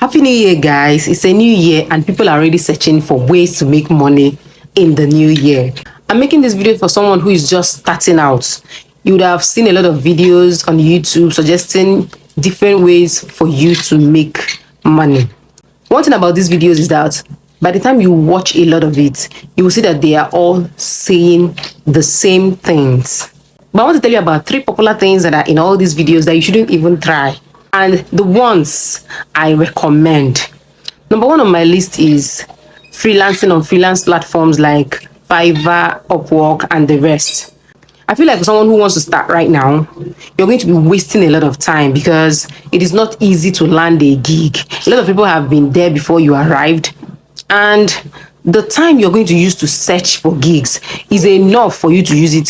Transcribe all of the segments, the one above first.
Happy New Year, guys. It's a new year and people are already searching for ways to make money in the new year. I'm making this video for someone who is just starting out. You would have seen a lot of videos on YouTube suggesting different ways for you to make money. One thing about these videos is that by the time you watch a lot of it, you will see that they are all saying the same things. But I want to tell you about 3 popular things that are in all these videos that you shouldn't even try. And the ones I recommend. Number 1 on my list is freelancing on freelance platforms like Fiverr, Upwork, and the rest. I feel like for someone who wants to start right now, you're going to be wasting a lot of time because it is not easy to land a gig. A lot of people have been there before you arrived, and the time you're going to use to search for gigs is enough for you to use it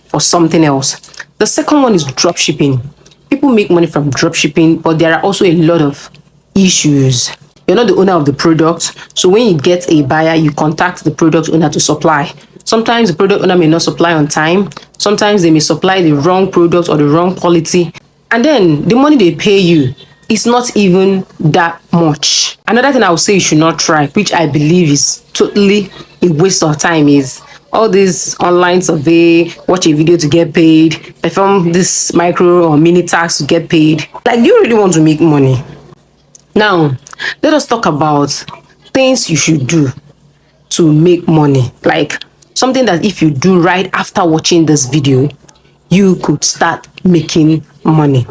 for something else. The second one is dropshipping. People make money from dropshipping, but there are also a lot of issues. You're not the owner of the product, so when you get a buyer, you contact the product owner to supply. Sometimes the product owner may not supply on time. Sometimes they may supply the wrong product or the wrong quality. And then the money they pay you is not even that much. Another thing I would say you should not try, which I believe is totally a waste of time, is all this online survey, watch a video to get paid, perform this micro or mini task to get paid. Like, you really want to make money? Now, let us talk about things you should do to make money. Like something that if you do right after watching this video, you could start making money.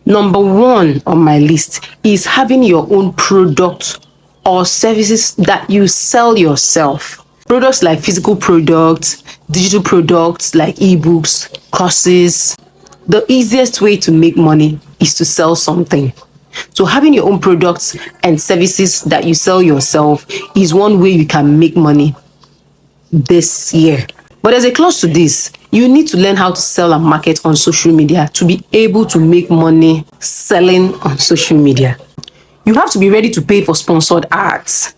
Number 1 on my list is having your own product or services that you sell yourself. Products like physical products, digital products like ebooks, courses. The easiest way to make money is to sell something. So having your own products and services that you sell yourself is one way you can make money this year. But there's a clause to this. You need to learn how to sell and market on social media to be able to make money selling on social media. You have to be ready to pay for sponsored ads.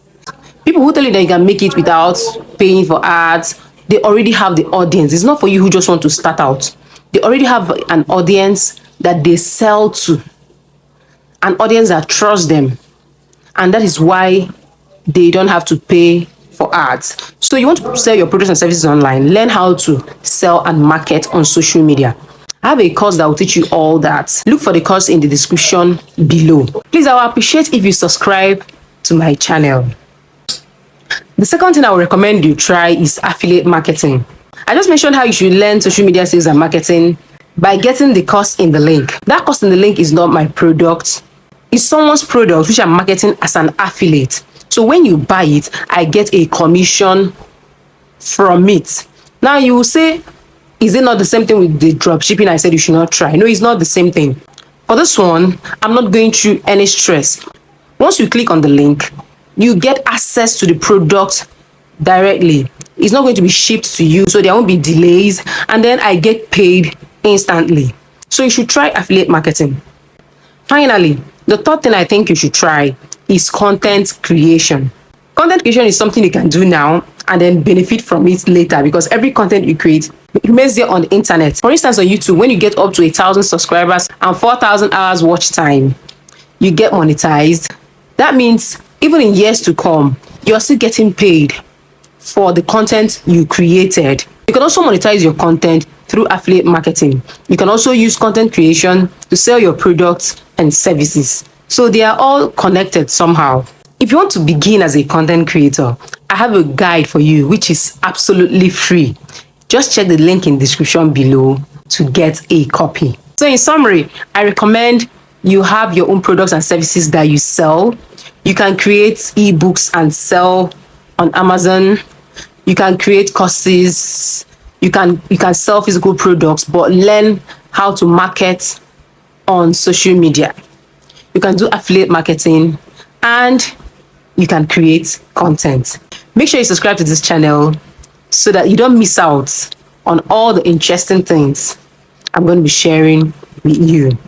People who tell you that you can make it without paying for ads, they already have the audience. It's not for you who just want to start out. They already have an audience that they sell to, an audience that trusts them. And that is why they don't have to pay for ads. So you want to sell your products and services online, learn how to sell and market on social media. I have a course that will teach you all that. Look for the course in the description below. Please, I would appreciate if you subscribe to my channel. The second thing I would recommend you try is affiliate marketing. I just mentioned how you should learn social media sales and marketing by getting the course in the link. That course in the link is not my product. It's someone's product which I'm marketing as an affiliate. So when you buy it, I get a commission from it. Now you will say, is it not the same thing with the dropshipping I said you should not try? No, it's not the same thing. For this one, I'm not going through any stress. Once you click on the link, you get access to the product directly. It's not going to be shipped to you, so there won't be delays, and then I get paid instantly. So you should try affiliate marketing. Finally, the third thing I think you should try is content creation. Content creation is something you can do now and then benefit from it later, because every content you create remains there on the internet. For instance, on YouTube, when you get up to 1,000 subscribers and 4,000 hours watch time, you get monetized. That means even in years to come, you're still getting paid for the content you created. You can also monetize your content through affiliate marketing. You can also use content creation to sell your products and services. So they are all connected somehow. If you want to begin as a content creator, I have a guide for you which is absolutely free. Just check the link in the description below to get a copy. So in summary, I recommend you have your own products and services that you sell. You can create ebooks and sell on Amazon. You can create courses. You can sell physical products, but learn how to market on social media. You can do affiliate marketing, and you can create content. Make sure you subscribe to this channel so that you don't miss out on all the interesting things I'm going to be sharing with you.